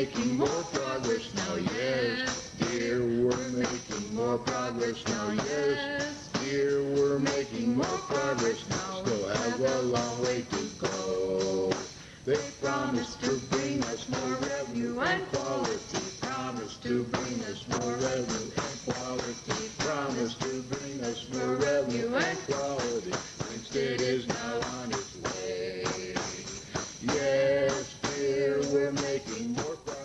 making more progress now, yes. Dear, we're making more progress now, yes. Dear, we're making more progress now. Still have a long way to go. They promised to bring us more revenue and quality. Promised to bring us more revenue and quality. Promised to bring us more revenue and quality. Instead is now on its way. Yes, dear, we're making more progress.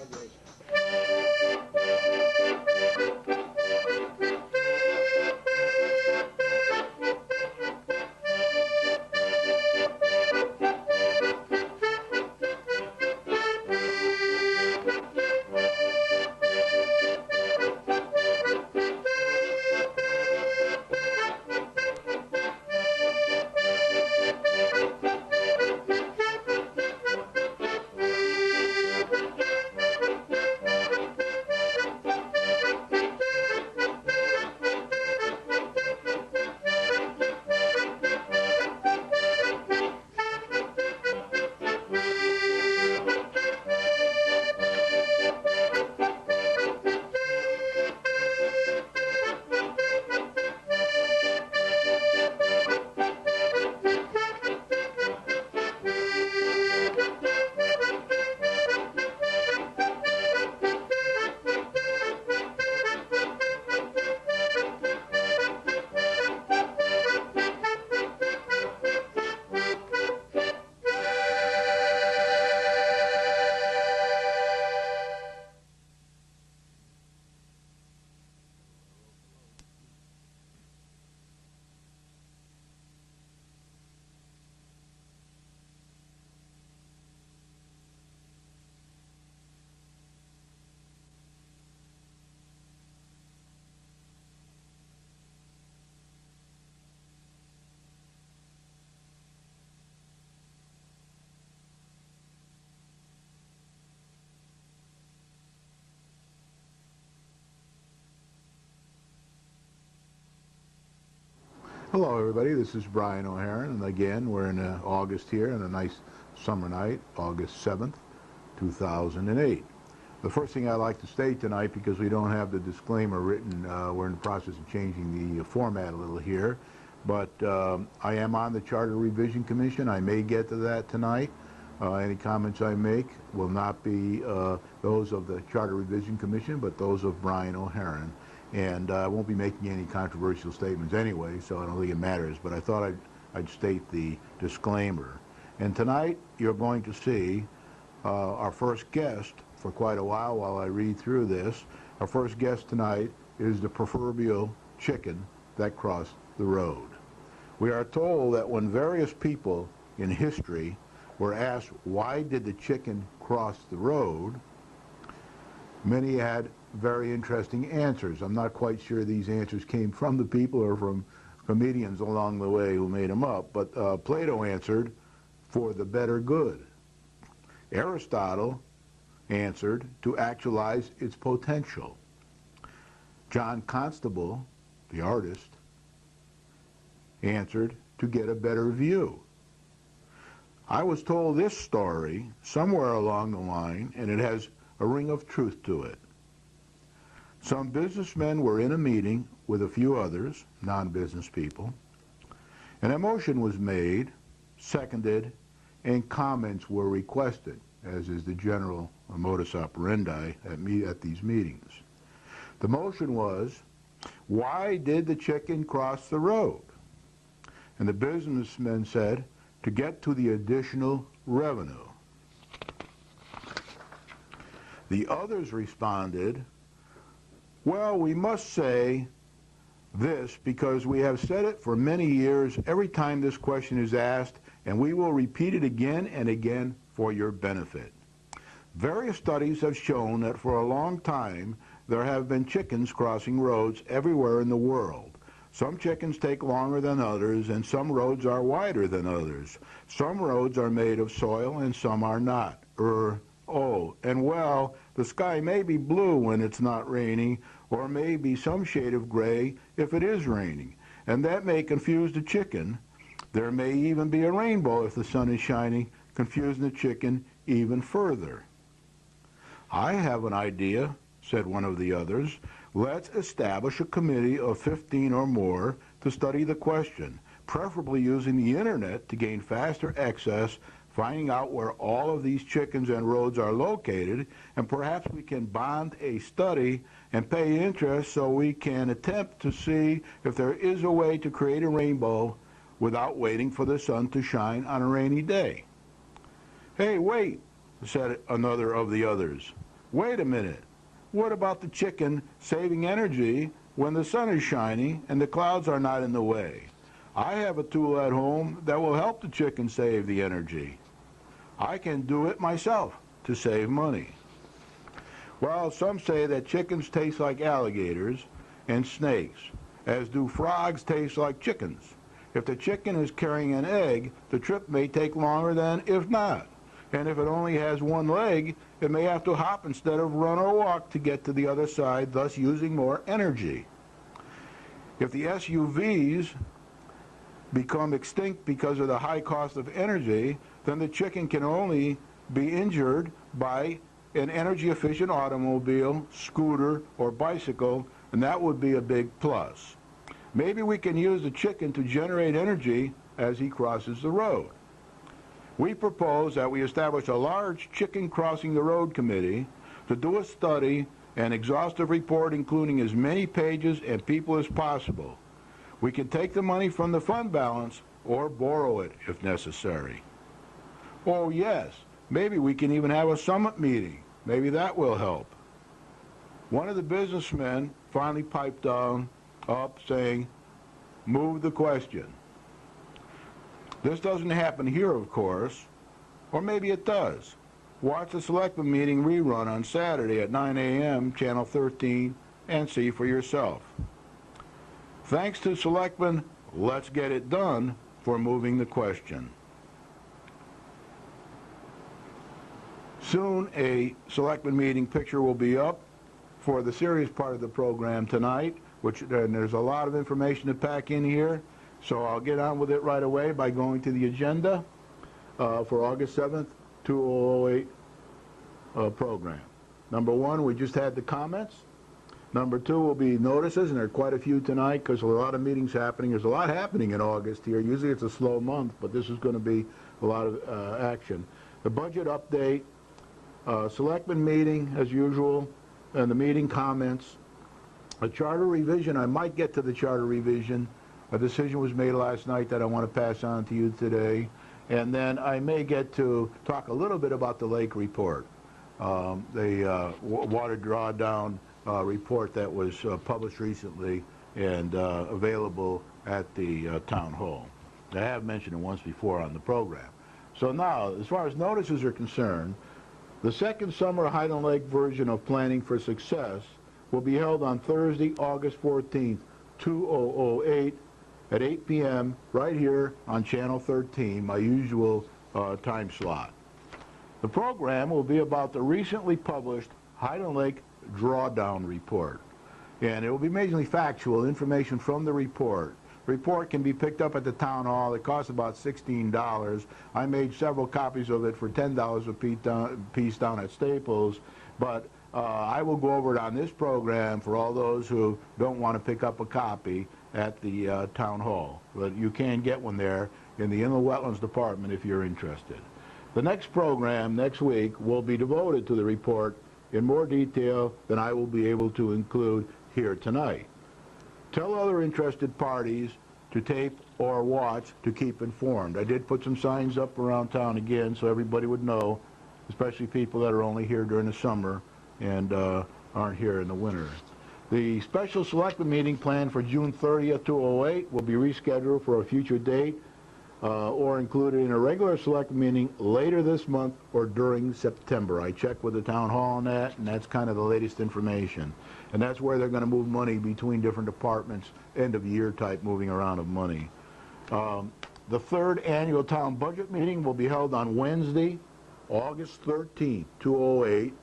Hello everybody, this is Brian O'Haron, and again we're in August here on a nice summer night, August 7th, 2008. The first thing I'd like to state tonight, because we don't have the disclaimer written, we're in the process of changing the format a little here, but I am on the Charter Revision Commission. I may get to that tonight. Any comments I make will not be those of the Charter Revision Commission, but those of Brian O'Haron. And I won't be making any controversial statements anyway, so I don't think it matters, but I thought I'd state the disclaimer. And tonight you're going to see our first guest for quite a while I read through this. Our first guest tonight is the proverbial chicken that crossed the road. We are told that when various people in history were asked why did the chicken cross the road, many had very interesting answers. I'm not quite sure these answers came from the people or from comedians along the way who made them up, but Plato answered, for the better good. Aristotle answered, to actualize its potential. John Constable, the artist, answered, to get a better view. I was told this story somewhere along the line, and it has a ring of truth to it. Some businessmen were in a meeting with a few others, non-business people, and a motion was made, seconded, and comments were requested, as is the general modus operandi at these meetings. The motion was, why did the chicken cross the road? And the businessmen said, to get to the additional revenue. The others responded, well, we must say this because we have said it for many years every time this question is asked, and we will repeat it again and again for your benefit. Various studies have shown that for a long time there have been chickens crossing roads everywhere in the world. Some chickens take longer than others, and some roads are wider than others. Some roads are made of soil and some are not. Oh, and well, the sky may be blue when it's not raining, or may be some shade of gray if it is raining, and that may confuse the chicken. There may even be a rainbow if the sun is shining, confusing the chicken even further. "I have an idea," said one of the others. "Let's establish a committee of 15 or more to study the question, preferably using the internet to gain faster access, finding out where all of these chickens and roads are located, and perhaps we can bond a study and pay interest so we can attempt to see if there is a way to create a rainbow without waiting for the sun to shine on a rainy day." "Hey, wait," said another of the others. "Wait a minute. What about the chicken saving energy when the sun is shining and the clouds are not in the way? I have a tool at home that will help the chicken save the energy. I can do it myself to save money." Well, some say that chickens taste like alligators and snakes, as do frogs taste like chickens. If the chicken is carrying an egg, the trip may take longer than if not. And if it only has one leg, it may have to hop instead of run or walk to get to the other side, thus using more energy. If the SUVs become extinct because of the high cost of energy, then the chicken can only be injured by an energy-efficient automobile, scooter, or bicycle, and that would be a big plus. Maybe we can use the chicken to generate energy as he crosses the road. We propose that we establish a large chicken crossing the road committee to do a study and exhaustive report including as many pages and people as possible. We can take the money from the fund balance or borrow it if necessary. Oh yes, maybe we can even have a summit meeting. Maybe that will help. One of the businessmen finally piped up saying, "Move the question." This doesn't happen here, of course, or maybe it does. Watch the Selectmen meeting rerun on Saturday at 9 a.m., Channel 13, and see for yourself. Thanks to Selectmen Let's Get It Done for moving the question. Soon a Selectmen meeting picture will be up for the serious part of the program tonight, and there's a lot of information to pack in here. So I'll get on with it right away by going to the agenda for August 7th, 2008 program. Number one, we just had the comments. Number two will be notices, and there are quite a few tonight because there's a lot of meetings happening. There's a lot happening in August here. Usually it's a slow month, but this is going to be a lot of action. The budget update, Selectmen meeting as usual, and the meeting comments. A charter revision, I might get to the charter revision. A decision was made last night that I want to pass on to you today. And then I may get to talk a little bit about the lake report, the water drawdown report that was published recently and available at the town hall. I have mentioned it once before on the program. So now, as far as notices are concerned, the second summer Highland Lake version of Planning for Success will be held on Thursday, August 14th, 2008, at 8 p.m. right here on Channel 13, my usual time slot. The program will be about the recently published Highland Lake Drawdown Report, and it will be mainly factual information from the report. The report can be picked up at the town hall. It costs about $16. I made several copies of it for $10 a piece down at Staples, but I will go over it on this program for all those who don't want to pick up a copy at the town hall. But you can get one there in the Inland Wetlands Department if you're interested. The next program next week will be devoted to the report in more detail than I will be able to include here tonight. Tell other interested parties to tape or watch to keep informed. I did put some signs up around town again so everybody would know, especially people that are only here during the summer and aren't here in the winter. The special selectmen meeting planned for June 30th, 2008 will be rescheduled for a future date or included in a regular select meeting later this month or during September. I checked with the town hall on that, and that's kind of the latest information. And that's where they're going to move money between different departments, end of year type moving around of money. The third annual town budget meeting will be held on Wednesday, August 13th, 2008,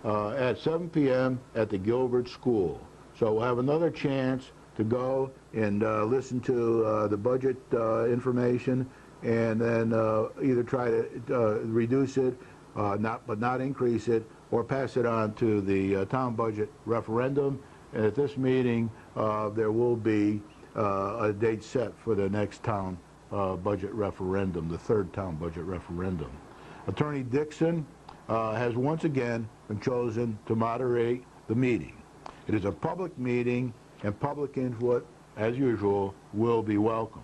at 7 p.m. at the Gilbert School. So we'll have another chance to go and listen to the budget information, and then either try to reduce it, but not increase it, or pass it on to the town budget referendum. And at this meeting, there will be a date set for the next town budget referendum, the third town budget referendum. Attorney Dixon has once again been chosen to moderate the meeting. It is a public meeting, and public input, as usual, will be welcome.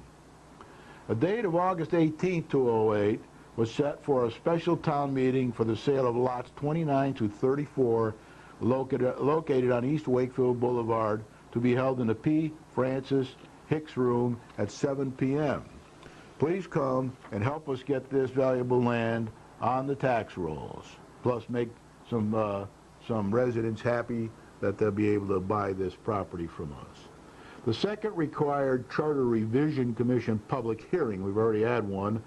A date of August 18, 2008 was set for a special town meeting for the sale of lots 29 to 34 located on East Wakefield Boulevard to be held in the P. Francis Hicks Room at 7 p.m. Please come and help us get this valuable land on the tax rolls, plus make some residents happy that they'll be able to buy this property from us. The second required Charter Revision Commission public hearing, we've already had one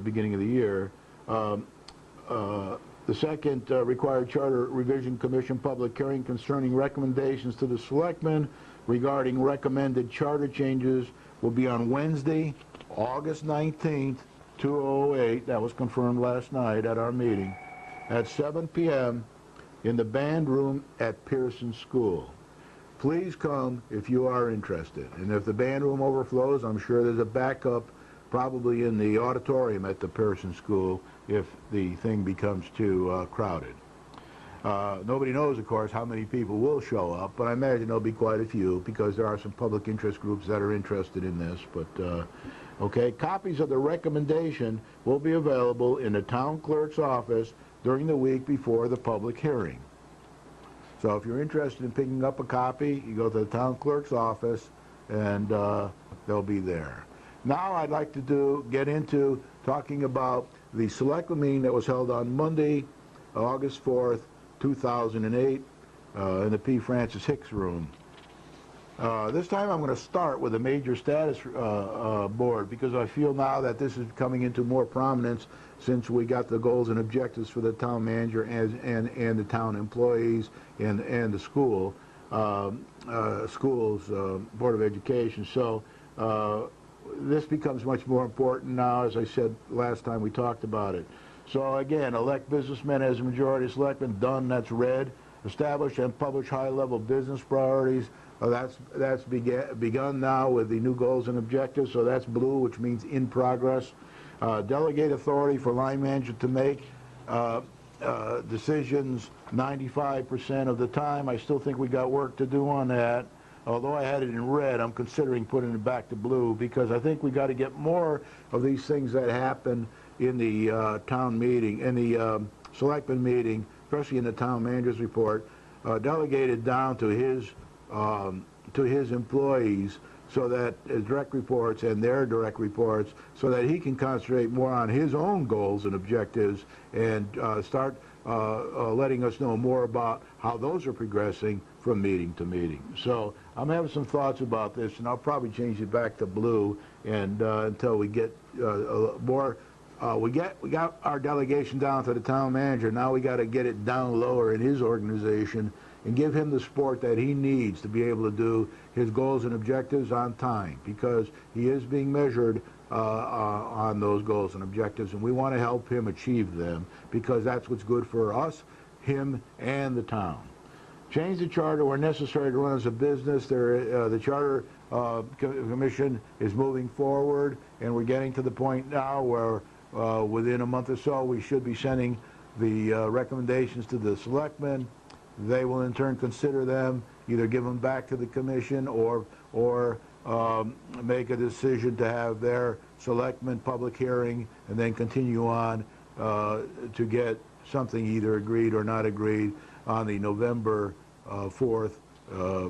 beginning of the year. The second required Charter Revision Commission public hearing concerning recommendations to the selectmen regarding recommended charter changes will be on Wednesday, August 19th, 2008. That was confirmed last night at our meeting at 7 p.m. in the band room at Pearson School. Please come if you are interested. And if the band room overflows, I'm sure there's a backup probably in the auditorium at the Pearson School if the thing becomes too crowded. Nobody knows, of course, how many people will show up, but I imagine there'll be quite a few because there are some public interest groups that are interested in this. But okay, copies of the recommendation will be available in the town clerk's office during the week before the public hearing. So if you're interested in picking up a copy, you go to the town clerk's office and they'll be there. Now I'd like to get into talking about the selectmen meeting that was held on Monday, August 4th, 2008, in the P. Francis Hicks Room. This time I'm going to start with a major status board because I feel now that this is coming into more prominence since we got the goals and objectives for the town manager and the town employees and the school's Board of Education. So this becomes much more important now, as I said last time we talked about it. So again, elect businessmen as a majority of selectmen, done, that's red. Establish and publish high-level business priorities. That's begun now with the new goals and objectives, so that's blue, which means in progress. Delegate authority for line manager to make decisions 95% of the time. I still think we got work to do on that. Although I had it in red, I'm considering putting it back to blue because I think we got to get more of these things that happen in the town meeting, in the selectmen meeting, especially in the town manager's report, delegated down to his employees, so that his direct reports and their direct reports, so that he can concentrate more on his own goals and objectives and start letting us know more about how those are progressing from meeting to meeting. So I'm having some thoughts about this, and I'll probably change it back to blue and until we get more. We got our delegation down to the town manager. Now we got to get it down lower in his organization and give him the support that he needs to be able to do his goals and objectives on time, because he is being measured on those goals and objectives, and we want to help him achieve them because that's what's good for us, him, and the town. Change the charter where necessary to run as a business. The Charter Commission is moving forward, and we're getting to the point now where within a month or so we should be sending the recommendations to the selectmen. They will in turn consider them, either give them back to the commission or make a decision to have their selectmen public hearing and then continue on to get something either agreed or not agreed on the November 4th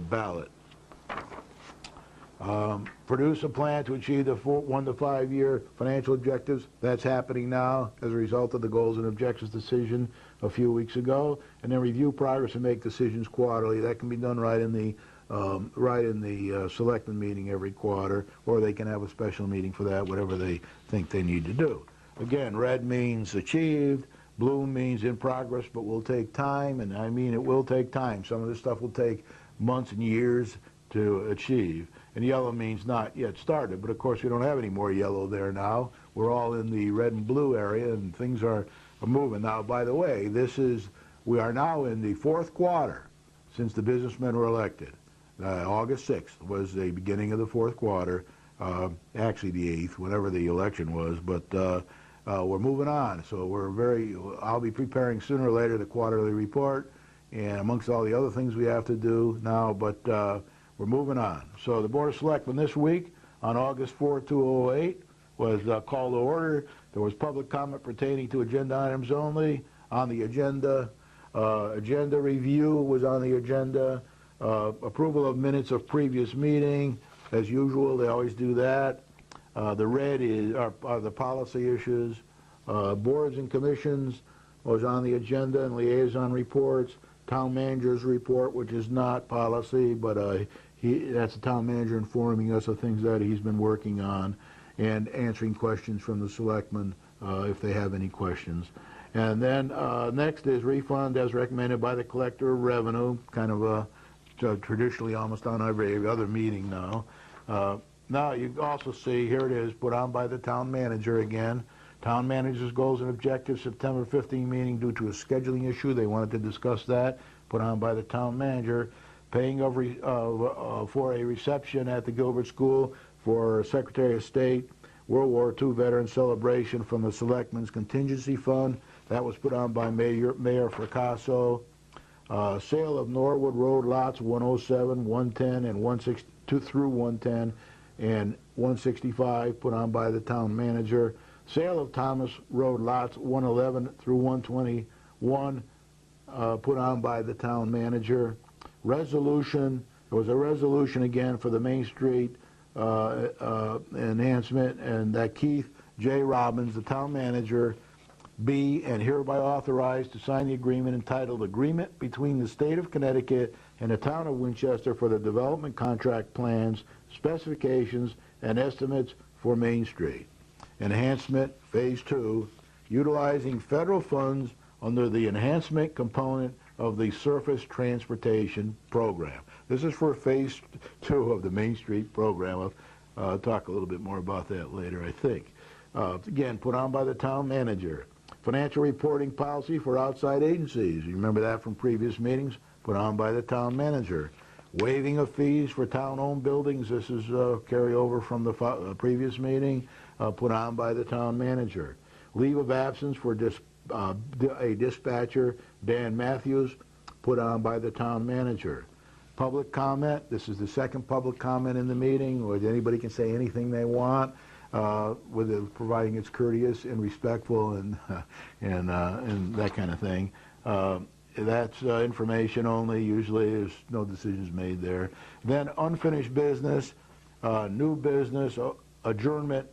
ballot. Produce a plan to achieve the 1 to 5 year financial objectives. That's happening now as a result of the goals and objectives decision a few weeks ago. And then review progress and make decisions quarterly. That can be done right in the selectmen meeting every quarter, or they can have a special meeting for that, whatever they think they need to do. Again, red means achieved, blue means in progress, but will take time, and I mean it will take time. Some of this stuff will take months and years to achieve. And yellow means not yet started, but of course we don't have any more yellow there now. We're all in the red and blue area, and things are moving. Now, by the way, we are now in the fourth quarter since the businessmen were elected. August 6th was the beginning of the fourth quarter, actually the 8th, whenever the election was, but we're moving on. So I'll be preparing sooner or later the quarterly report, and amongst all the other things we have to do now, but we're moving on. So the Board of Selectmen this week, on August 4, 2008, was called to order. There was public comment pertaining to agenda items only on the agenda. Agenda review was on the agenda. Approval of minutes of previous meeting. As usual, they always do that. The red are the policy issues. Boards and commissions was on the agenda, and liaison reports. Town manager's report, which is not policy, but that's the town manager informing us of things that he's been working on and answering questions from the selectmen if they have any questions. And then next is refund as recommended by the collector of revenue, kind of traditionally almost on every other meeting now. Now you also see, here it is, put on by the town manager again. Town manager's goals and objectives, September 15 meeting due to a scheduling issue. They wanted to discuss that, put on by the town manager. Paying for a reception at the Gilbert School for Secretary of State, World War II Veteran Celebration from the Selectmen's Contingency Fund. That was put on by Mayor Fracasso. Sale of Norwood Road lots 107, 110, and 162 through 110 and 165, put on by the town manager. Sale of Thomas Road lots 111 through 121, put on by the town manager. Resolution, there was a resolution again for the Main Street enhancement, and that Keith J. Robbins, the town manager, be and hereby authorized to sign the agreement entitled Agreement between the State of Connecticut and the Town of Winchester for the development contract plans, specifications, and estimates for Main Street. Enhancement Phase 2, utilizing federal funds under the enhancement component of the Surface Transportation Program. This is for Phase 2 of the Main Street program. I'll talk a little bit more about that later, I think. Again, put on by the town manager. Financial reporting policy for outside agencies. You remember that from previous meetings? Put on by the town manager. Waiving of fees for town-owned buildings. This is carryover from the previous meeting. Put on by the town manager. Leave of absence for a dispatcher, Dan Matthews, put on by the town manager. Public comment. This is the second public comment in the meeting, where anybody can say anything they want, providing it's courteous and respectful and that kind of thing. That's information only. Usually there's no decisions made there. Then unfinished business, new business, adjournment,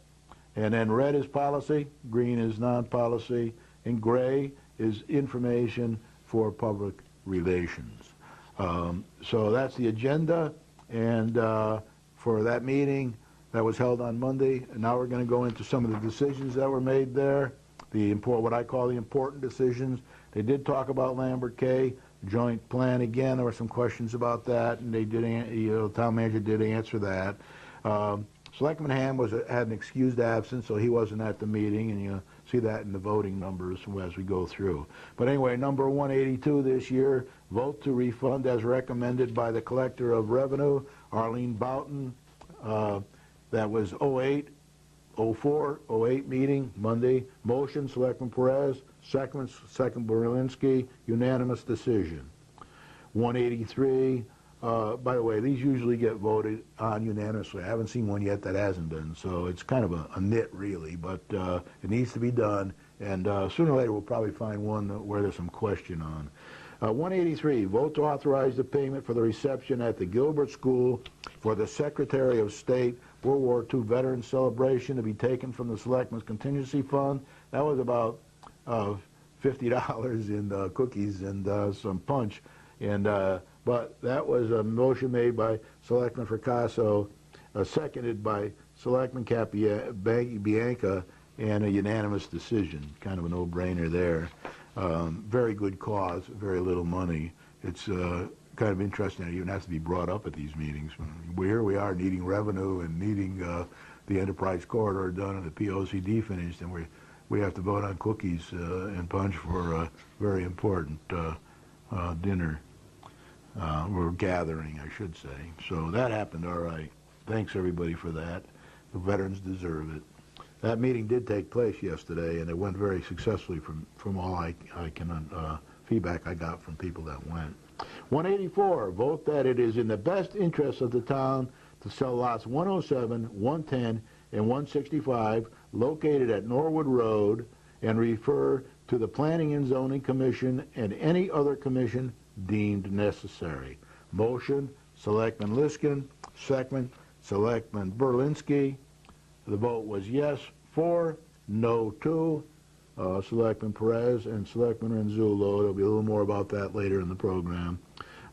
and then red is policy, green is non-policy, and gray is information for public relations. So that's the agenda, and for that meeting that was held on Monday. And now we're going to go into some of the decisions that were made there, what I call the important decisions. They did talk about Lambert K. joint plan again. There were some questions about that, and they did. Town manager did answer that. Selectman Ham had an excused absence, so he wasn't at the meeting, and you see that in the voting numbers as we go through. But anyway, number 182 this year, vote to refund as recommended by the Collector of Revenue, Arlene Boughton. That was 08, 04, 08 meeting, Monday. Motion, Selectman Perez. Second Berlinski. Unanimous decision. 183. By the way, these usually get voted on unanimously. I haven't seen one yet that hasn't been, so it's kind of a nit, really, but it needs to be done, and sooner or later we'll probably find one where there's some question on. 183, vote to authorize the payment for the reception at the Gilbert School for the Secretary of State World War II Veteran Celebration to be taken from the Selectmen's Contingency Fund. That was about $50 in cookies and some punch, and but that was a motion made by Selectman Fracasso, seconded by Selectman Bianca, and a unanimous decision. Kind of a no-brainer there. Very good cause, very little money. It's kind of interesting. It even has to be brought up at these meetings. Here we are needing revenue and needing the enterprise corridor done and the POCD finished, and we have to vote on cookies and punch for a very important dinner, or gathering, I should say. So that happened all right. Thanks, everybody, for that. The veterans deserve it. That meeting did take place yesterday, and it went very successfully from all I can feedback I got from people that went. 184, vote that it is in the best interest of the town to sell lots 107, 110, and 165 located at Norwood Road and refer to the Planning and Zoning Commission and any other commission deemed necessary. Motion, Selectman Liskin. Second, Selectman Berlinski. The vote was yes 4, no 2. Selectman Perez and Selectman Renzullo. There'll be a little more about that later in the program.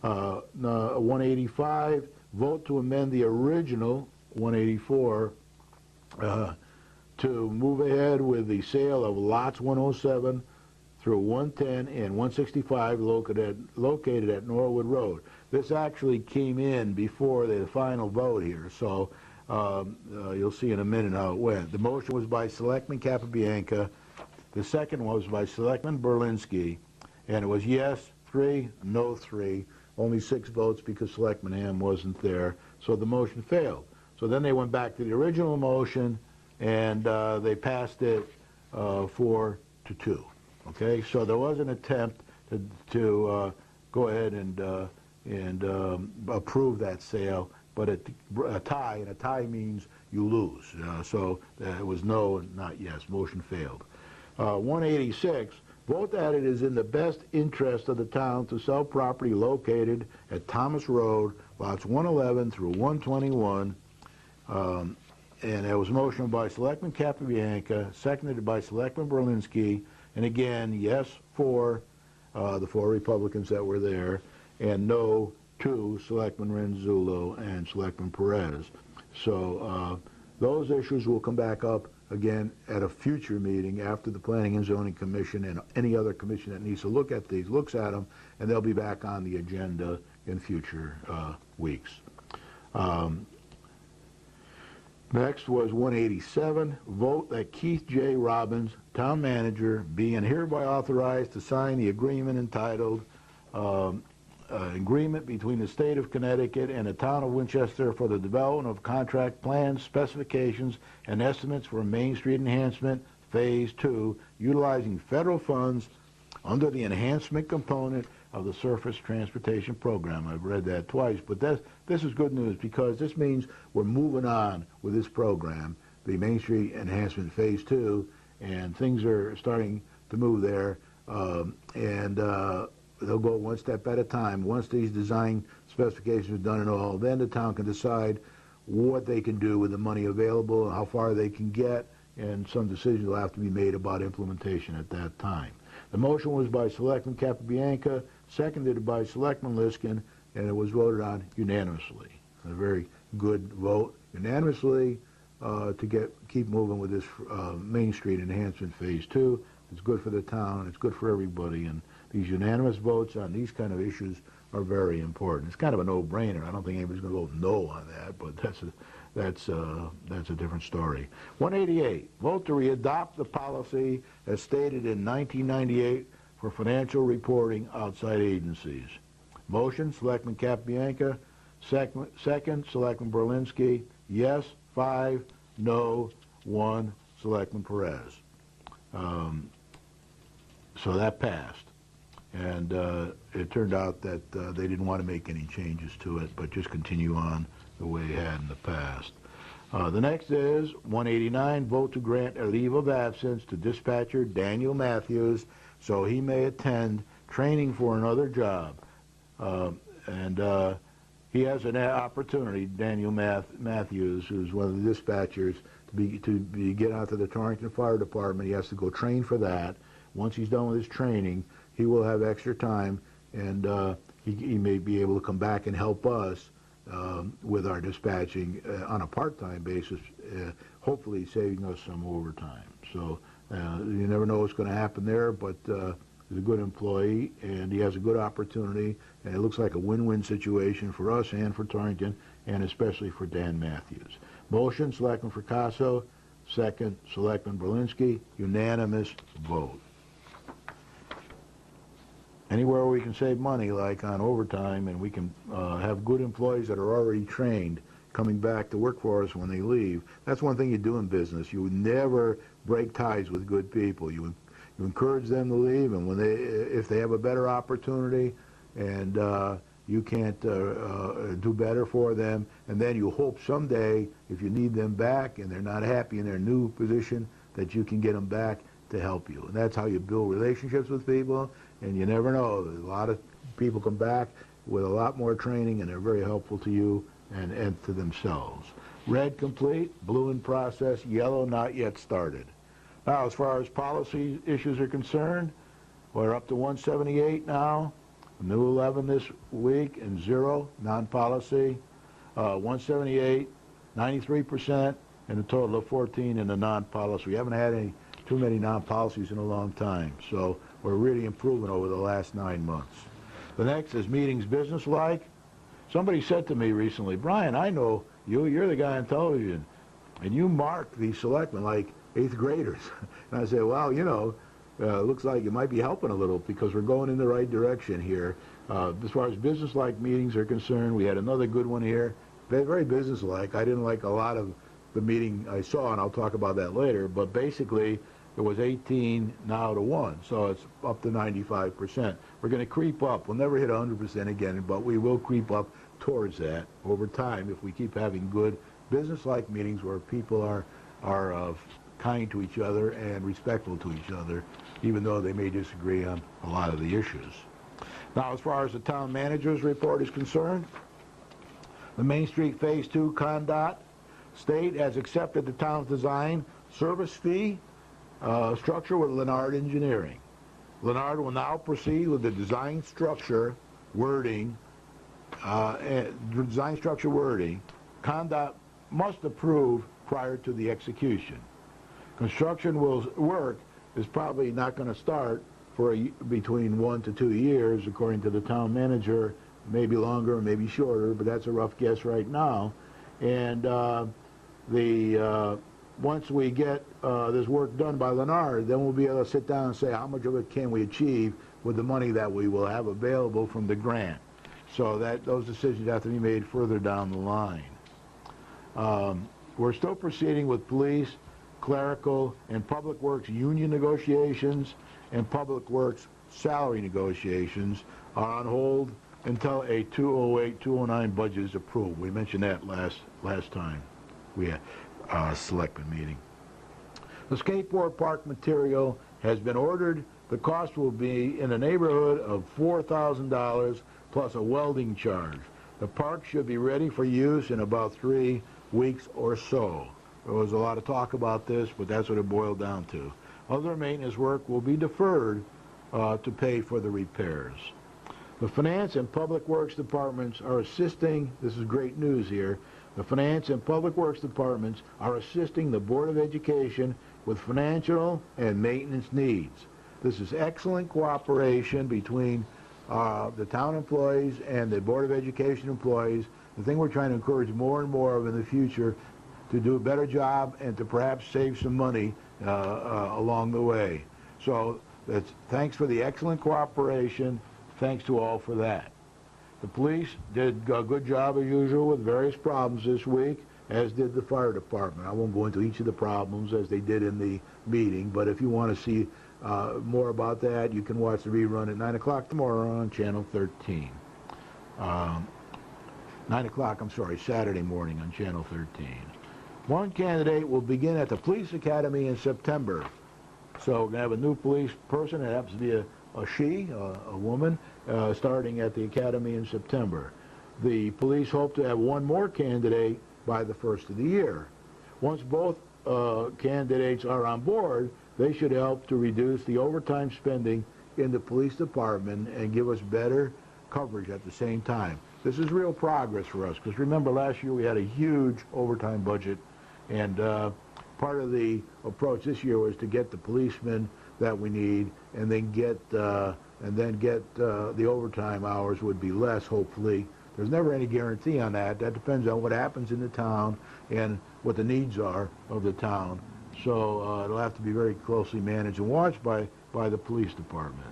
185, vote to amend the original 184 to move ahead with the sale of lots 107 through 110 and 165 located at Norwood Road. This actually came in before the final vote here, so you'll see in a minute how it went. The motion was by Selectman Capabianca. The second was by Selectman Berlinski, and it was yes 3, no 3. Only 6 votes because Selectman Ham wasn't there, so the motion failed. So then they went back to the original motion, and they passed it 4 to 2. Okay, so there was an attempt to go ahead and approve that sale, but a tie, and a tie means you lose. So it was no and not yes. Motion failed. 186, vote that it is in the best interest of the town to sell property located at Thomas Road, lots 111 through 121. And it was motioned by Selectman Capabianca, seconded by Selectman Berlinski, and again, yes 4, the 4 Republicans that were there, and no 2, Selectman Renzullo and Selectman Perez. So those issues will come back up again at a future meeting after the Planning and Zoning Commission and any other commission that needs to look at these looks at them, and they'll be back on the agenda in future weeks. Next was 187, vote that Keith J. Robbins, town manager, be and hereby authorized to sign the agreement entitled Agreement between the State of Connecticut and the Town of Winchester for the development of contract plans, specifications, and estimates for Main Street Enhancement Phase 2, utilizing federal funds under the enhancement component of the Surface Transportation Program. I've read that twice, but this is good news because this means we're moving on with this program, the Main Street Enhancement Phase 2, and things are starting to move there, and they'll go one step at a time. Once these design specifications are done and all, then the town can decide what they can do with the money available, how far they can get, and some decisions will have to be made about implementation at that time. The motion was by Selectman Capabianca, seconded by Selectman Liskin, and it was voted on unanimously. A very good vote, unanimously, to keep moving with this Main Street Enhancement Phase 2. It's good for the town, it's good for everybody, and these unanimous votes on these kind of issues are very important. It's kind of a no-brainer. I don't think anybody's going to vote no on that, but that's a different story. 188, vote to readopt the policy as stated in 1998 for financial reporting outside agencies. Motion, Selectman Capabianca. Second, Selectman Berlinski. Yes, 5, no, 1, Selectman Perez. So that passed. And it turned out that they didn't want to make any changes to it, but just continue on the way it had in the past. The next is 189, vote to grant a leave of absence to dispatcher Daniel Matthews so he may attend training for another job. He has an opportunity, Daniel Matthews, who's one of the dispatchers, to get out to the Torrington Fire Department. He has to go train for that. Once he's done with his training, he will have extra time, and he may be able to come back and help us with our dispatching on a part-time basis, hopefully saving us some overtime. So you never know what's going to happen there, but he's a good employee, and he has a good opportunity, and it looks like a win-win situation for us and for Torrington, and especially for Dan Matthews. Motion, Selectman Fracasso, second, Selectman Berlinski. Unanimous vote. Anywhere we can save money, like on overtime, and we can have good employees that are already trained coming back to work for us when they leave. That's one thing you do in business. You never break ties with good people. You encourage them to leave, and if they have a better opportunity, and you can't do better for them, and then you hope someday, if you need them back and they're not happy in their new position, that you can get them back to help you. And that's how you build relationships with people, and you never know. A lot of people come back with a lot more training, and they're very helpful to you and to themselves. Red complete, blue in process, yellow not yet started. Now, as far as policy issues are concerned, we're up to 178 now, a new 11 this week, and 0 non-policy. 178, 93%, and a total of 14 in the non-policy. We haven't had too many non-policies in a long time, so we're really improving over the last 9 months. The next is meetings business-like. Somebody said to me recently, Brian, I know you're the guy on television, and you mark these selectmen like 8th graders. And I said, well, looks like you might be helping a little, because we're going in the right direction here. As far as business-like meetings are concerned, we had another good one here. Very business-like. I didn't like a lot of the meeting I saw, and I'll talk about that later, but basically it was 18 now to 1, so it's up to 95%. We're going to creep up. We'll never hit 100% again, but we will creep up towards that over time if we keep having good business-like meetings where people are kind to each other and respectful to each other, even though they may disagree on a lot of the issues. Now, as far as the town manager's report is concerned, the Main Street Phase 2 CONDOT state has accepted the town's design service fee structure with Leonard Engineering. Leonard will now proceed with the design structure wording. CONDOT must approve prior to the execution. Construction work is probably not going to start for between 1 to 2 years, according to the town manager. Maybe longer, maybe shorter, but that's a rough guess right now. And once we get this work done by Leonard, then we'll be able to sit down and say how much of it can we achieve with the money that we will have available from the grant. So those decisions have to be made further down the line. We're still proceeding with police, clerical, and public works union negotiations, and public works salary negotiations are on hold until a 208-209 budget is approved. We mentioned that last time we had a selectmen meeting. The skateboard park material has been ordered. The cost will be in the neighborhood of $4,000 plus a welding charge. The park should be ready for use in about 3 weeks or so. There was a lot of talk about this, but that's what it boiled down to. Other maintenance work will be deferred to pay for the repairs. The Finance and Public Works Departments are assisting, this is great news here, the Finance and Public Works Departments are assisting the Board of Education with financial and maintenance needs. This is excellent cooperation between the town employees and the Board of Education employees. The thing we're trying to encourage more and more of in the future, to do a better job and to perhaps save some money along the way. So thanks for the excellent cooperation. Thanks to all for that. The police did a good job as usual with various problems this week, as did the fire department. I won't go into each of the problems as they did in the meeting, but if you want to see more about that, you can watch the rerun at 9 o'clock tomorrow on Channel 13. 9 o'clock, I'm sorry, Saturday morning on Channel 13. One candidate will begin at the police academy in September. So we're going to have a new police person. It happens to be a woman, starting at the academy in September. The police hope to have one more candidate by the first of the year. Once both candidates are on board, they should help to reduce the overtime spending in the police department and give us better coverage at the same time. This is real progress for us, because remember last year we had a huge overtime budget, and part of the approach this year was to get the policemen that we need, and then get the overtime hours would be less, hopefully, There's never any guarantee on that. That depends on what happens in the town and what the needs are of the town. So it'll have to be very closely managed and watched by the police department.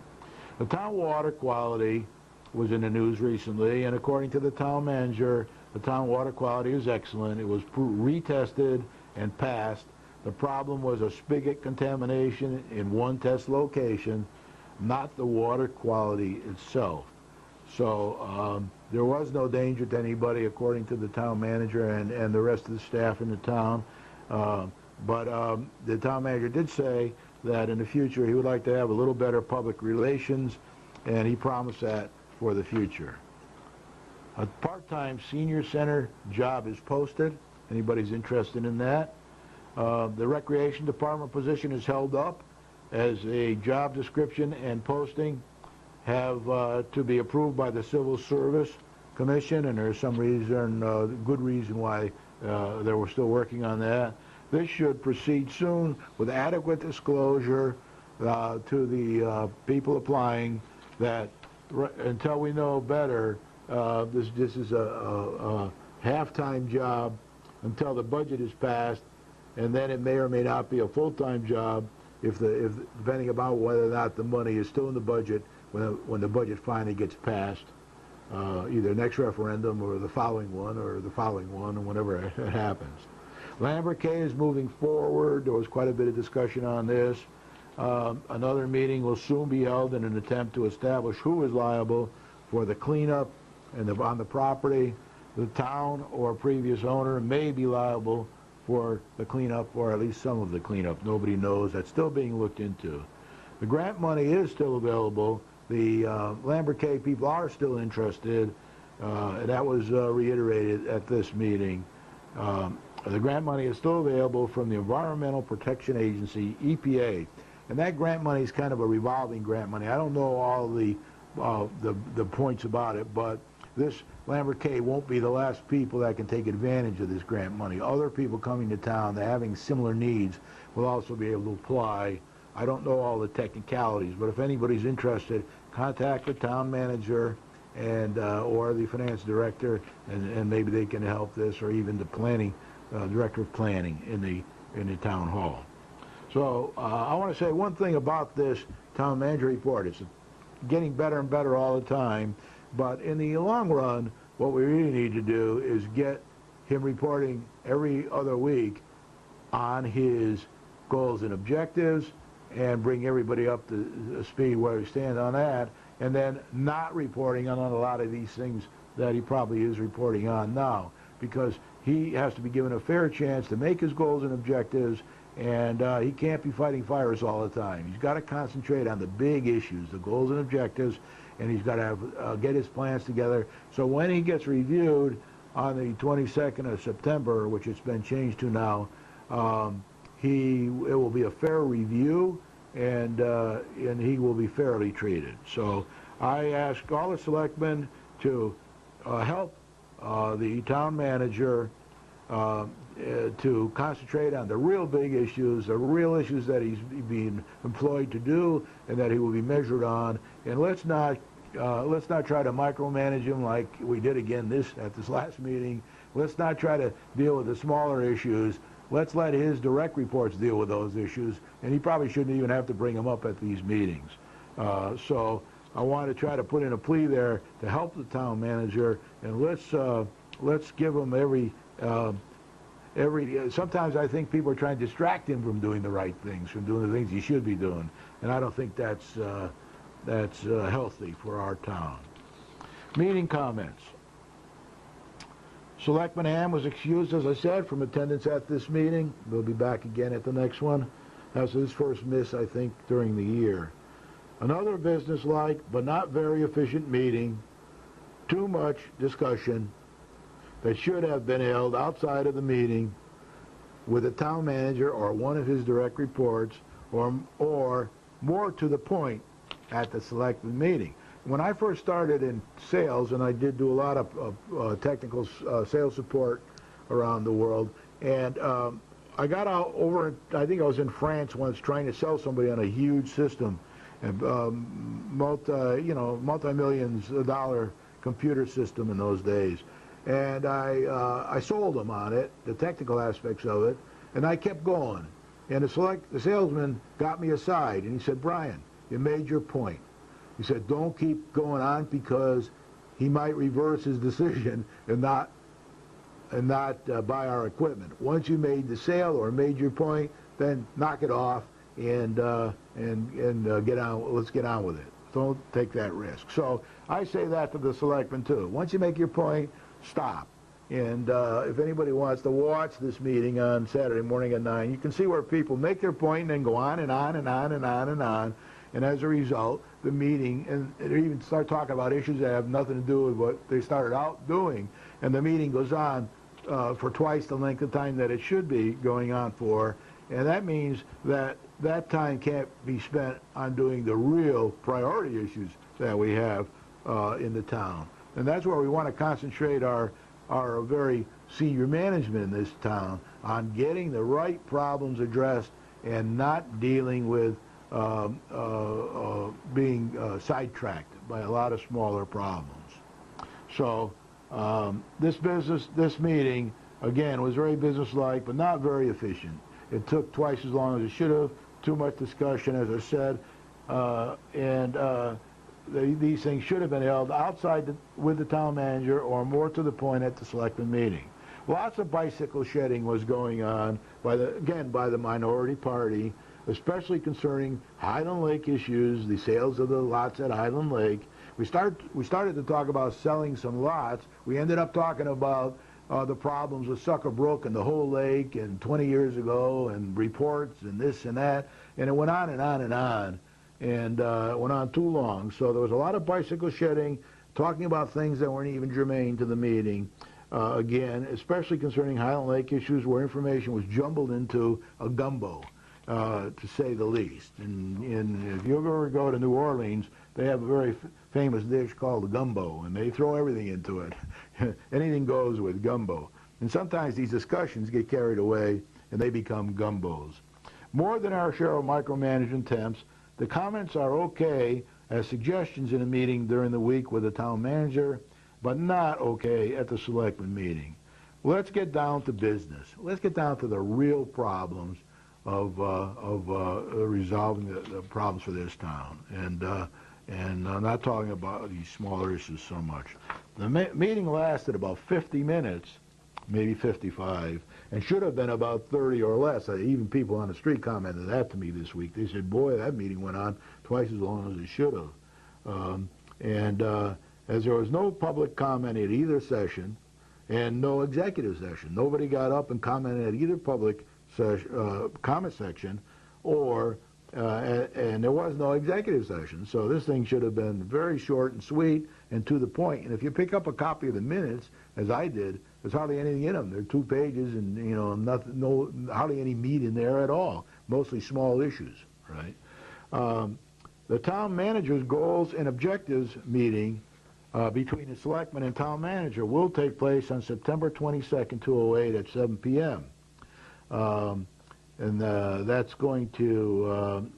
The town water quality was in the news recently, and according to the town manager, the town water quality is excellent. It was retested and passed. The problem was a spigot contamination in one test location, not the water quality itself. So there was no danger to anybody, according to the town manager and the rest of the staff in the town. But the town manager did say that in the future he would like to have a little better public relations, and he promised that for the future. A part-time senior center job is posted. Anybody's interested in that. The recreation department position is held up as a job description and posting have to be approved by the Civil Service Commission, and there's some reason, good reason why they were still working on that. This should proceed soon with adequate disclosure to the people applying that until we know better, this is a half-time job until the budget is passed, and then it may or may not be a full-time job if depending about whether or not the money is still in the budget when the budget finally gets passed, either next referendum or the following one and whenever it happens. Lambert K is moving forward. There was quite a bit of discussion on this. Another meeting will soon be held in an attempt to establish who is liable for the cleanup on the property. The town or previous owner may be liable for the cleanup, or at least some of the cleanup. Nobody knows. That's still being looked into. The grant money is still available. The Lambert K people are still interested, and that was reiterated at this meeting. The grant money is still available from the Environmental Protection Agency, EPA, and that grant money is kind of a revolving grant money. I don't know all the points about it, but this Lambert K won't be the last people that can take advantage of this grant money. Other people coming to town that having similar needs will also be able to apply. I don't know all the technicalities, but if anybody's interested, contact the town manager and or the finance director, and maybe they can help this, or even the planning director of planning in the town hall. So I want to say one thing about this town manager report. It's getting better and better all the time, but in the long run, what we really need to do is get him reporting every other week on his goals and objectives, and bring everybody up to speed where we stand on that, and then not reporting on a lot of these things that he probably is reporting on now, because he has to be given a fair chance to make his goals and objectives, and he can't be fighting fires all the time. He's got to concentrate on the big issues, the goals and objectives, and he's got to get his plans together. So when he gets reviewed on the 22nd of September, which it's been changed to now, it will be a fair review, and he will be fairly treated. So I ask all the selectmen to help the town manager to concentrate on the real big issues, the real issues that he's being employed to do and that he will be measured on. And let's not try to micromanage him like we did again at this last meeting. Let's not try to deal with the smaller issues. Let's let his direct reports deal with those issues, and he probably shouldn't even have to bring them up at these meetings. So I want to try to put in a plea there to help the town manager, and let's give him every. Sometimes I think people are trying to distract him from doing the right things, from doing the things he should be doing, and I don't think that's healthy for our town. Meeting comments. Selectman Ham was excused, as I said, from attendance at this meeting. We'll be back again at the next one. That's his first miss, I think, during the year. Another business-like but not very efficient meeting. Too much discussion that should have been held outside of the meeting with the town manager or one of his direct reports, or more to the point, at the selectman meeting. When I first started in sales, and I did do a lot of technical sales support around the world, and I got out over, I think I was in France once trying to sell somebody on a huge system, and multi-millions of dollar computer system in those days. And I sold them on it, the technical aspects of it, and I kept going. And the salesman got me aside, and he said, Brian, you made your point. He said, don't keep going on because he might reverse his decision and not buy our equipment. Once you made the sale or made your point, then knock it off and get on. Let's get on with it. Don't take that risk. So I say that to the selectmen too. Once you make your point, stop. And if anybody wants to watch this meeting on Saturday morning at 9, you can see where people make their point and then go on and on and on and on and on. And as a result, the meeting, and they even start talking about issues that have nothing to do with what they started out doing. And the meeting goes on for twice the length of time that it should be going on for. And that means that that time can't be spent on doing the real priority issues that we have in the town. And that's where we want to concentrate our very senior management in this town on getting the right problems addressed and not dealing with being sidetracked by a lot of smaller problems. So this meeting, again, was very businesslike, but not very efficient. It took twice as long as it should have, too much discussion, as I said, these things should have been held outside with the town manager or more to the point at the selectmen meeting. Lots of bicycle shedding was going on by the minority party, especially concerning Highland Lake issues, the sales of the lots at Highland Lake. We started to talk about selling some lots. We ended up talking about the problems with Sucker Brook and the whole lake and 20 years ago and reports and this and that, and it went on and on and on, and it went on too long. So there was a lot of bicycle shedding, talking about things that weren't even germane to the meeting. Again, especially concerning Highland Lake issues where information was jumbled into a gumbo, to say the least. And if you ever go to New Orleans, they have a very famous dish called the gumbo, and they throw everything into it. Anything goes with gumbo. And sometimes these discussions get carried away, and they become gumbos. More than our share of micromanagement attempts, the comments are okay as suggestions in a meeting during the week with the town manager, but not okay at the selectmen meeting. Let's get down to business. Let's get down to the real problems of resolving the problems for this town, and not talking about these smaller issues so much. The meeting lasted about 50 minutes, maybe 55, and should have been about 30 or less. Even people on the street commented that to me this week. They said, boy, that meeting went on twice as long as it should have. As there was no public comment at either session and no executive session, nobody got up and commented at either public comment section or and there was no executive session. So this thing should have been very short and sweet and to the point. And if you pick up a copy of the minutes, as I did, there's hardly anything in them. They're 2 pages and, you know, hardly any meat in there at all. Mostly small issues, right? The town manager's goals and objectives meeting between the selectmen and town manager will take place on September 22nd, 2008 at 7 p.m. And that's going to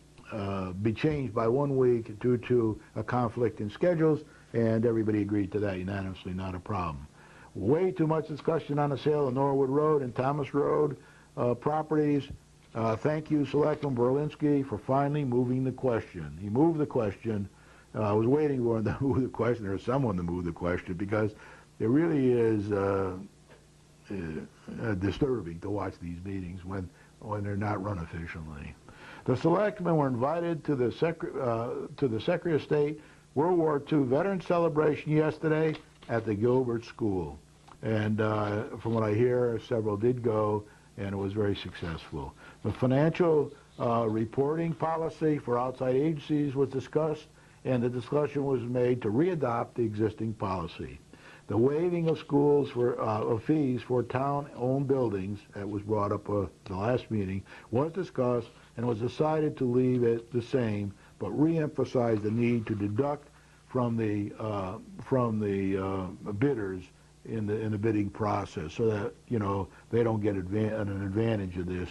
be changed by 1 week due to a conflict in schedules, and everybody agreed to that unanimously, not a problem. Way too much discussion on the sale of Norwood Road and Thomas Road properties. Thank you, Selectman Berlinski, for finally moving the question. He moved the question. I was waiting for him to move the question, or someone to move the question, because it really is disturbing to watch these meetings when they're not run efficiently. The selectmen were invited to the Secretary of State World War II Veterans Celebration yesterday at the Gilbert School. And from what I hear, several did go, and it was very successful. The financial reporting policy for outside agencies was discussed, and the discussion was made to readopt the existing policy. The waiving of schools of fees for town-owned buildings, that was brought up at the last meeting, was discussed and was decided to leave it the same, but re-emphasize the need to deduct from the bidders in the bidding process, so that, you know, they don't get an advantage of this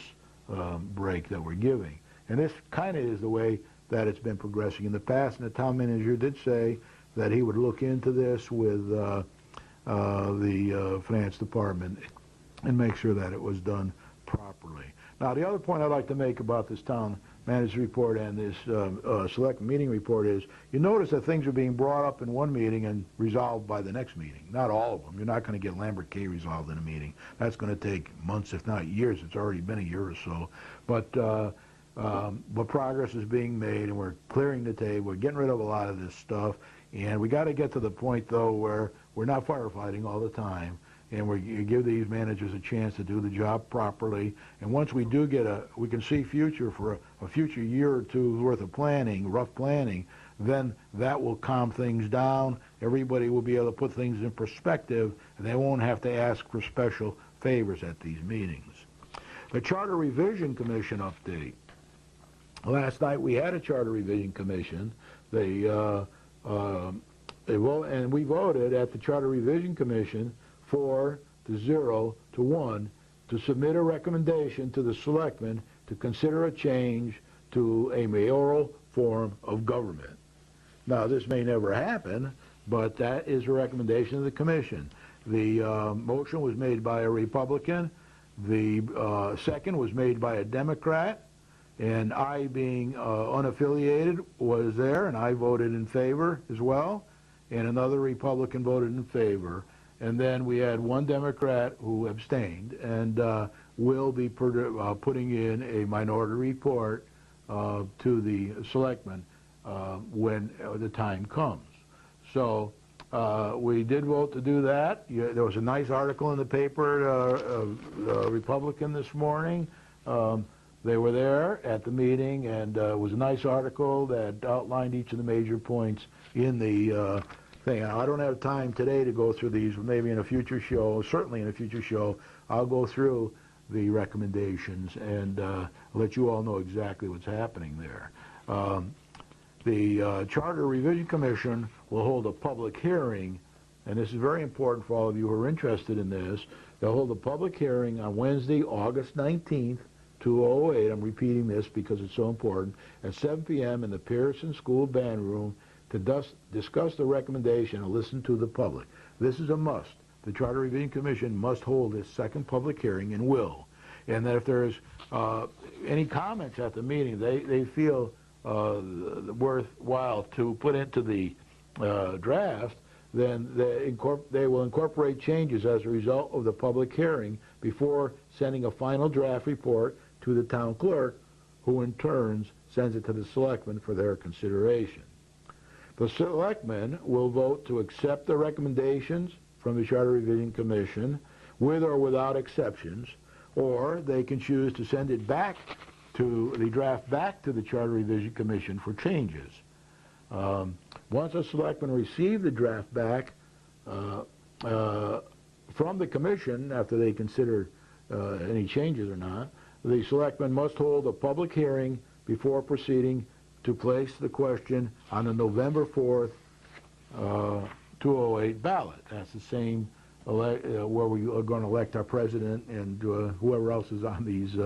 break that we're giving. And this kind of is the way that it's been progressing in the past, and the town manager did say that he would look into this with the finance department and make sure that it was done properly. Now, the other point I'd like to make about this town manager's report and this select meeting report is, you notice that things are being brought up in one meeting and resolved by the next meeting. Not all of them. You're not going to get Lambert K resolved in a meeting. That's going to take months, if not years. It's already been a year or so. But progress is being made, and we're clearing the table. We're getting rid of a lot of this stuff. And we got to get to the point, though, where we're not firefighting all the time, and we give these managers a chance to do the job properly. And once we do get we can see future for a future year or two's worth of planning, rough planning, then that will calm things down. Everybody will be able to put things in perspective, and they won't have to ask for special favors at these meetings. The Charter Revision Commission update. Last night we had a Charter Revision Commission. And we voted at the Charter Revision Commission 4-0-1 to submit a recommendation to the selectmen to consider a change to a mayoral form of government. Now, this may never happen, but that is a recommendation of the commission. The motion was made by a Republican. The second was made by a Democrat. And I, being unaffiliated, was there, and I voted in favor as well. And another Republican voted in favor. And then we had one Democrat who abstained, and will be putting in a minority report to the selectmen when the time comes. So we did vote to do that. There was a nice article in the paper, Republican this morning. They were there at the meeting, and it was a nice article that outlined each of the major points in the thing. I don't have time today to go through these. Maybe in a future show, certainly in a future show, I'll go through the recommendations and let you all know exactly what's happening there. The Charter Revision Commission will hold a public hearing, and this is very important for all of you who are interested in this. They'll hold a public hearing on Wednesday, August 19th, 2008. I'm repeating this because it's so important, at 7 p.m. in the Pearson School Band Room to discuss the recommendation and listen to the public. This is a must. The Charter Revision Commission must hold its second public hearing and will. And that if there's any comments at the meeting they feel worthwhile to put into the draft, then they will incorporate changes as a result of the public hearing before sending a final draft report to the town clerk, who in turn sends it to the selectmen for their consideration. The selectmen will vote to accept the recommendations from the Charter Revision Commission with or without exceptions, or they can choose to send it back to the draft back to the Charter Revision Commission for changes. Once the selectmen receive the draft back from the commission, after they consider any changes or not, the selectmen must hold a public hearing before proceeding to place the question on the November 4th, 2008 ballot. That's the same where we are going to elect our president and whoever else is on these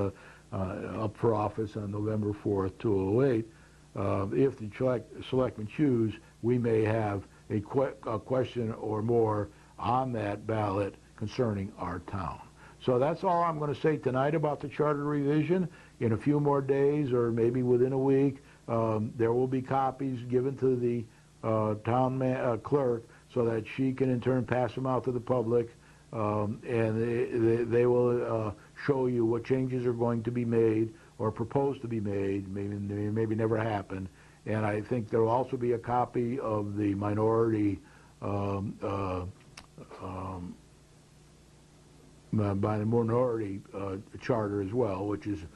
up for office on November 4th, 2008. If the selectmen choose, we may have a question or more on that ballot concerning our town. So that's all I'm going to say tonight about the Charter Revision. In a few more days, or maybe within a week, there will be copies given to the town clerk so that she can in turn pass them out to the public, and they will show you what changes are going to be made or proposed to be made, maybe never happen. And I think there will also be a copy of the minority by the minority charter as well, which is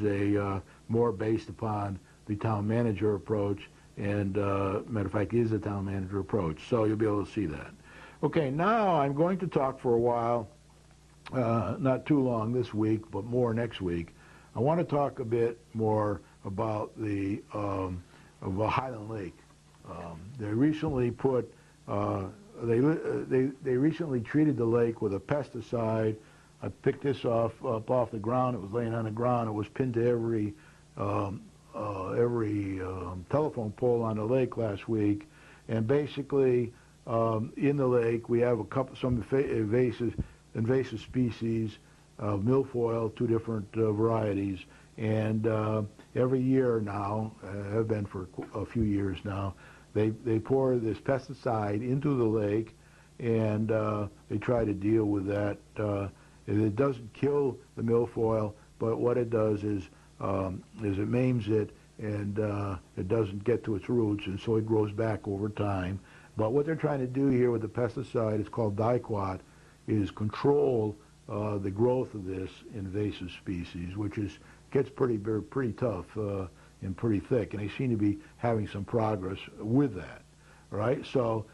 a more based upon the town manager approach, and matter of fact is the town manager approach. So you'll be able to see that. Okay, now I'm going to talk for a while, not too long this week, but more next week. I want to talk a bit more about the Highland Lake. They recently put they recently treated the lake with a pesticide. I picked this up off the ground. It was laying on the ground. It was pinned to every telephone pole on the lake last week, And basically, in the lake, we have some invasive species of milfoil, 2 different varieties. And every year now, have been for a few years now, they pour this pesticide into the lake, and they try to deal with that. It doesn't kill the milfoil, but what it does is it maims it, and it doesn't get to its roots, and so it grows back over time. But what they're trying to do here with the pesticide, it's called diquat, is control the growth of this invasive species, which gets pretty tough and pretty thick, and they seem to be having some progress with that. All right, so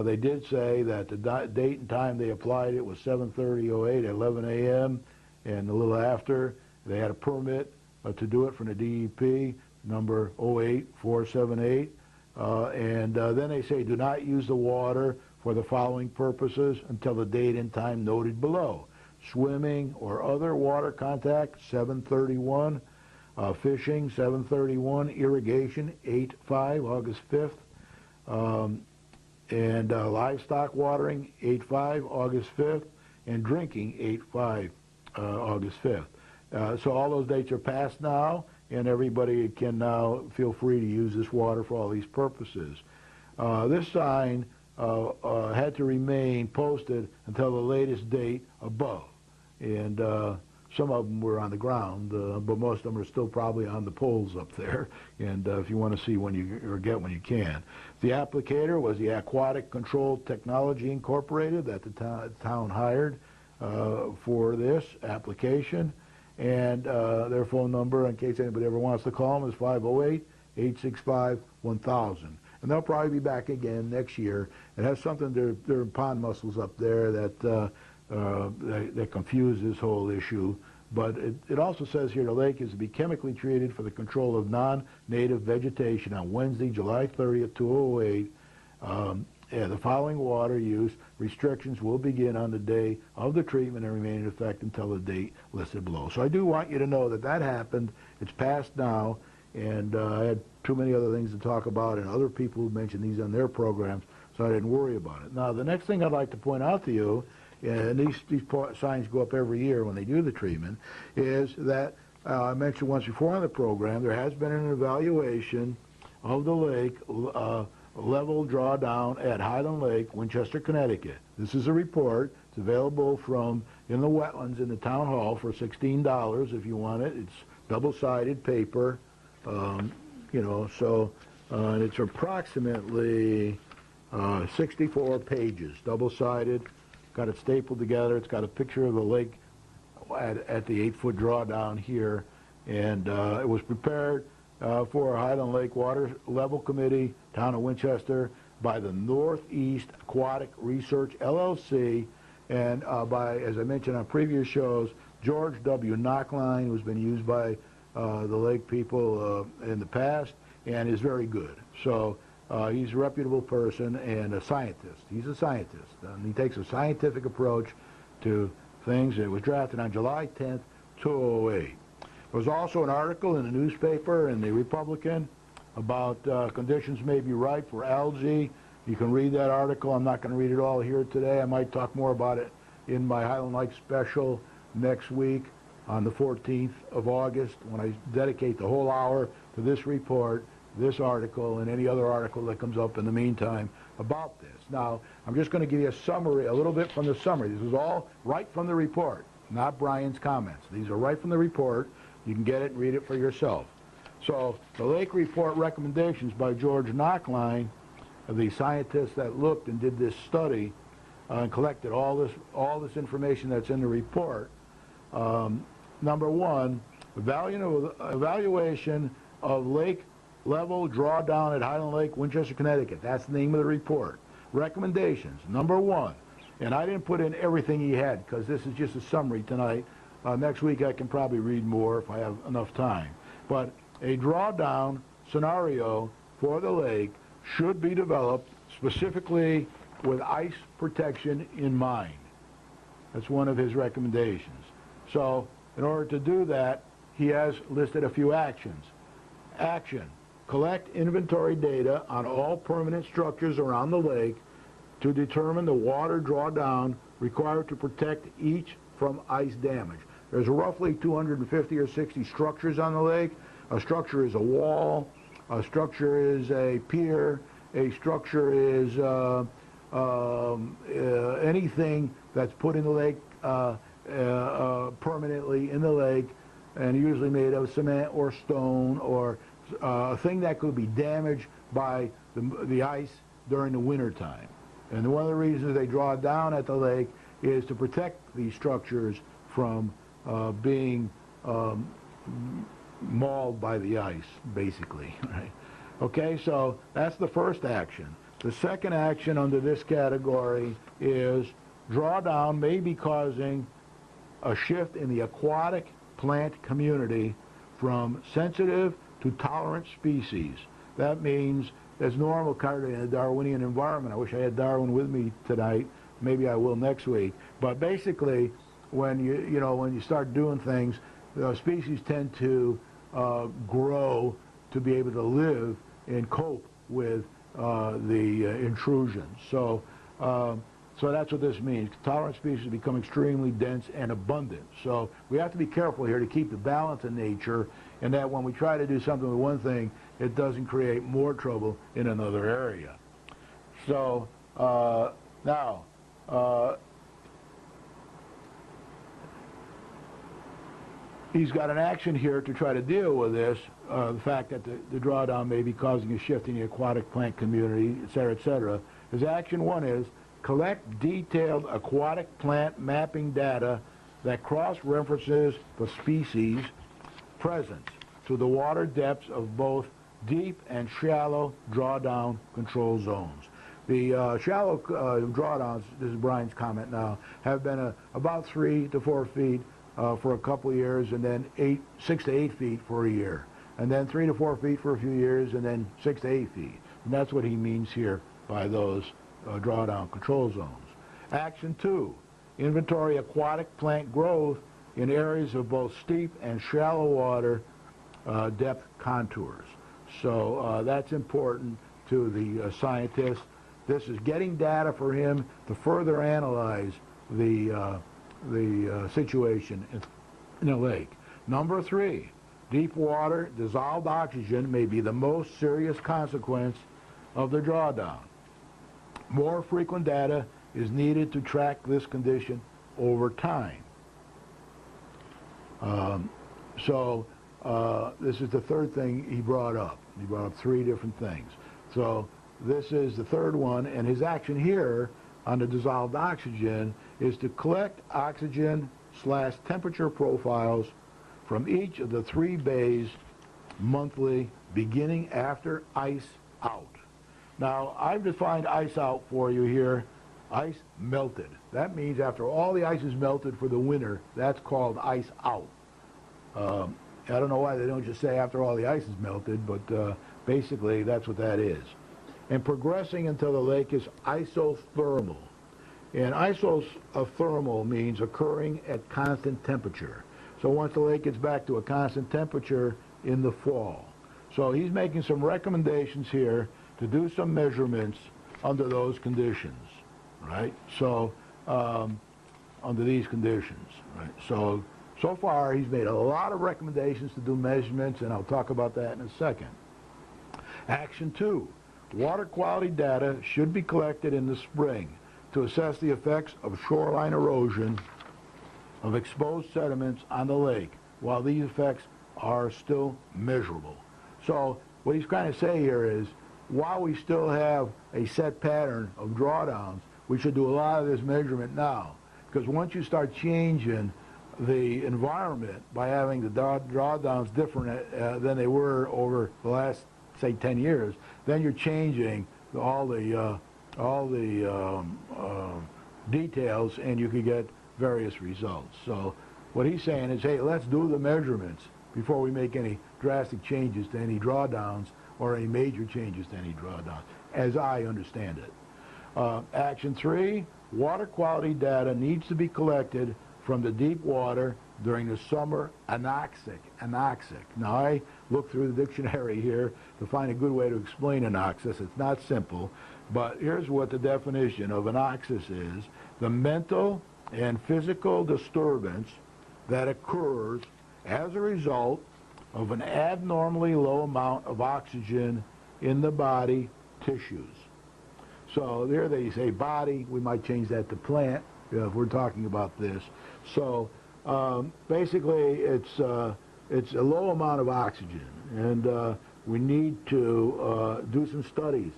they did say that the date and time they applied it was 7:30:08 at 11 a.m. and a little after. They had a permit to do it from the DEP, number 08478. And then they say, do not use the water for the following purposes until the date and time noted below. Swimming or other water contact, 7:31. Fishing, 7:31. Irrigation, 8/5, August 5th. And livestock watering, 8/5, August 5th. And drinking, 8/5, August 5th. So all those dates are passed now, and everybody can now feel free to use this water for all these purposes. This sign had to remain posted until the latest date above. And some of them were on the ground, but most of them are still probably on the poles up there. And if you want to see when or get when you can. The applicator was the Aquatic Control Technology Incorporated that the town hired for this application. And their phone number, in case anybody ever wants to call them, is 508-865-1000. And they'll probably be back again next year. It has something, there are pond mussels up there that confuse this whole issue. But it also says here the lake is to be chemically treated for the control of non-native vegetation on Wednesday, July 30th, 2008. The following water use restrictions will begin on the day of the treatment and remain in effect until the date listed below. So I do want you to know that that happened. It's passed now, and I had too many other things to talk about, and other people who mentioned these on their programs, so I didn't worry about it. Now, the next thing I'd like to point out to you, and these signs go up every year when they do the treatment, is that I mentioned once before on the program, there has been an evaluation of the lake level drawdown at Highland Lake, Winchester, Connecticut. This is a report. It's available in the wetlands in the town hall for $16 if you want it. It's double-sided paper, and it's approximately 64 pages, double-sided. Got it stapled together. It's got a picture of the lake at the 8-foot drawdown here, and it was prepared for Highland Lake Water Level Committee, Town of Winchester, by the Northeast Aquatic Research LLC, and by, as I mentioned on previous shows, George W. Knockline, who's been used by the lake people in the past, and is very good. So he's a reputable person and a scientist. He's a scientist, and he takes a scientific approach to things. It was drafted on July 10th, 2008. There was also an article in the newspaper in the Republican about conditions may be ripe for algae. You can read that article. I'm not going to read it all here today. I might talk more about it in my Highland Lake special next week on the 14th of August, when I dedicate the whole hour to this report, this article, and any other article that comes up in the meantime about this. Now, I'm just going to give you a summary, a little bit from the summary. This is all right from the report, not Brian's comments. These are right from the report. You can get it and read it for yourself. So the Lake Report recommendations by George Knockline, the scientist that looked and did this study and collected all this information that's in the report. Number one, evaluation of lake level drawdown at Highland Lake, Winchester, Connecticut. That's the name of the report. Recommendations. Number one, and I didn't put in everything he had because this is just a summary tonight. Next week I can probably read more if I have enough time. But a drawdown scenario for the lake should be developed specifically with ice protection in mind. That's one of his recommendations. So in order to do that, he has listed a few actions. Action, collect inventory data on all permanent structures around the lake to determine the water drawdown required to protect each from ice damage. There's roughly 250 or 60 structures on the lake. A structure is a wall, a structure is a pier, a structure is anything that's put in the lake permanently in the lake, and usually made of cement or stone, or a thing that could be damaged by the ice during the winter time. And one of the reasons they draw down at the lake is to protect these structures from being mauled by the ice, basically. Right? Okay, so that's the first action. The second action under this category is drawdown may be causing a shift in the aquatic plant community from sensitive to tolerant species. That means as normal kind of in a Darwinian environment. I wish I had Darwin with me tonight. Maybe I will next week. But basically, when you start doing things, species tend to grow to be able to live and cope with the intrusions. So that's what this means. Tolerant species become extremely dense and abundant. So we have to be careful here to keep the balance in nature, and that when we try to do something with one thing, it doesn't create more trouble in another area. So now, he's got an action here to try to deal with this, the fact that the drawdown may be causing a shift in the aquatic plant community, et cetera, et cetera. His action one is collect detailed aquatic plant mapping data that cross-references the species present to the water depths of both deep and shallow drawdown control zones. The shallow drawdowns, this is Brian's comment now, have been about 3 to 4 feet for a couple of years, and then 6 to 8 feet for a year, and then 3 to 4 feet for a few years, and then 6 to 8 feet. And that's what he means here by those drawdown control zones. Action 2, inventory aquatic plant growth in areas of both steep and shallow water depth contours. So that's important to the scientist. This is getting data for him to further analyze the situation in a lake. Number 3, deep water dissolved oxygen may be the most serious consequence of the drawdown. More frequent data is needed to track this condition over time. This is the third thing he brought up. He brought up 3 different things. So this is the third one, and his action here on the dissolved oxygen is to collect oxygen/temperature profiles from each of the 3 bays monthly, beginning after ice out. Now, I've defined ice out for you here. Ice melted. That means after all the ice is melted for the winter, that's called ice out. I don't know why they don't just say after all the ice is melted, but basically that's what that is. And progressing until the lake is isothermal. And isothermal means occurring at constant temperature. So once the lake gets back to a constant temperature in the fall. So he's making some recommendations here to do some measurements under those conditions, right? So under these conditions, right? So far he's made a lot of recommendations to do measurements, and I'll talk about that in a second. Action 2, water quality data should be collected in the spring to assess the effects of shoreline erosion of exposed sediments on the lake while these effects are still measurable. So what he's trying to say here is, while we still have a set pattern of drawdowns, we should do a lot of this measurement now, because once you start changing the environment by having the drawdowns different than they were over the last, say, 10 years, then you're changing all the details, and you could get various results. So what he's saying is, hey, let's do the measurements before we make any drastic changes to any drawdowns or any major changes to any drawdowns, as I understand it. Action 3, water quality data needs to be collected from the deep water during the summer anoxic. Now, I looked through the dictionary here to find a good way to explain anoxis. It's not simple, but here's what the definition of anoxis is: the mental and physical disturbance that occurs as a result of an abnormally low amount of oxygen in the body tissues. So there they say body, we might change that to plant if we're talking about this. So basically it's a low amount of oxygen, and we need to do some studies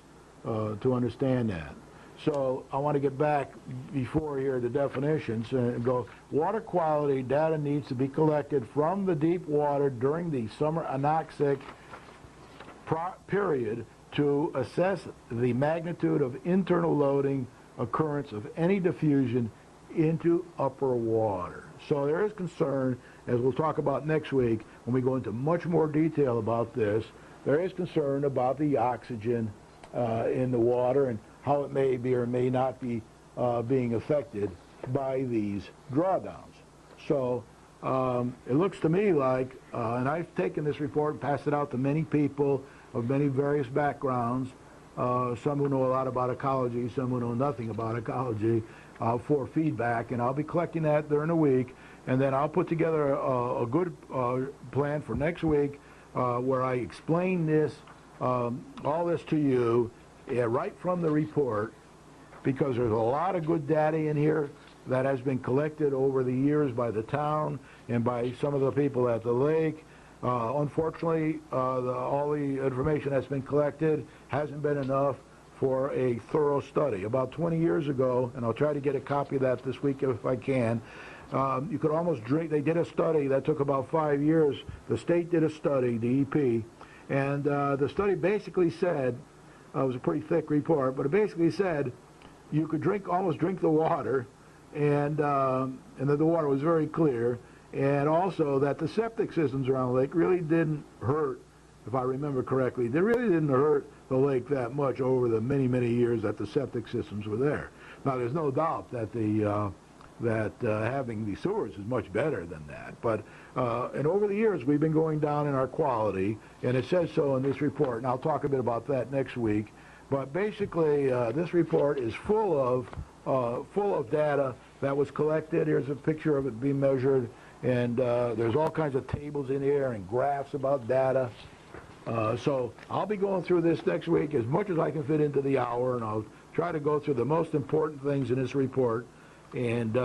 to understand that. So I want to get back before here the definitions and go, water quality data needs to be collected from the deep water during the summer anoxic period to assess the magnitude of internal loading occurrence of any diffusion into upper water. So there is concern, as we'll talk about next week when we go into much more detail about this, there is concern about the oxygen in the water and how it may be or may not be being affected by these drawdowns. So it looks to me like, and I've taken this report and passed it out to many people of many various backgrounds, some who know a lot about ecology, some who know nothing about ecology, for feedback, and I'll be collecting that during the week, and then I'll put together a good plan for next week where I explain this, all this to you right from the report, because there's a lot of good data in here that has been collected over the years by the town and by some of the people at the lake. Unfortunately, all the information that's been collected hasn't been enough for a thorough study. About 20 years ago, and I'll try to get a copy of that this week if I can, you could almost drink, they did a study that took about 5 years. The state did a study, the EP, and the study basically said, it was a pretty thick report, but it basically said you could almost drink the water, and that the water was very clear, and also that the septic systems around the lake really didn't hurt, if I remember correctly. They really didn't hurt the lake that much over the many, many years that the septic systems were there. Now, there's no doubt that having the sewers is much better than that. But and over the years, we've been going down in our quality, and it says so in this report. And I'll talk a bit about that next week. But basically, this report is full of data that was collected. Here's a picture of it being measured, and there's all kinds of tables in here and graphs about data. So I'll be going through this next week as much as I can fit into the hour, and I'll try to go through the most important things in this report. And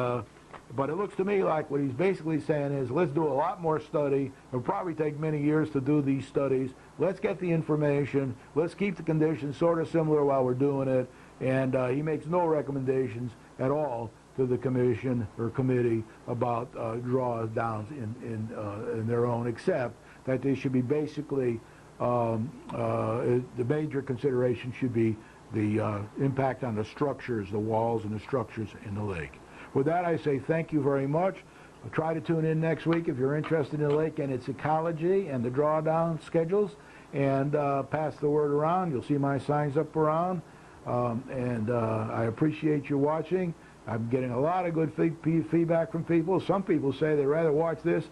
but it looks to me like what he's basically saying is, let's do a lot more study. It'll probably take many years to do these studies. Let's get the information. Let's keep the conditions sort of similar while we're doing it. And he makes no recommendations at all to the commission or committee about drawdowns in their own, except that they should be basically, the major consideration should be the impact on the structures, the walls and the structures in the lake. With that, I say thank you very much. I'll try to tune in next week if you're interested in the lake and its ecology and the drawdown schedules, and pass the word around. You'll see my signs up around, and I appreciate you watching. I'm getting a lot of good feedback from people. Some people say they'd rather watch this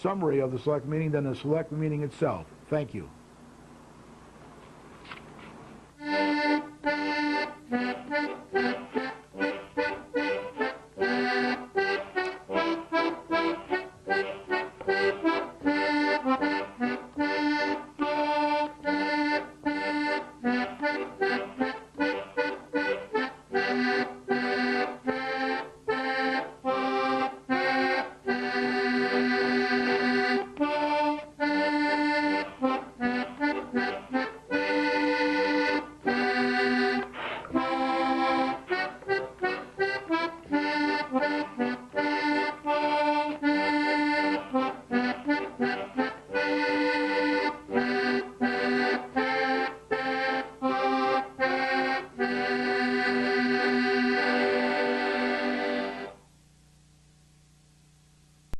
summary of the select meeting than the select meeting itself. Thank you.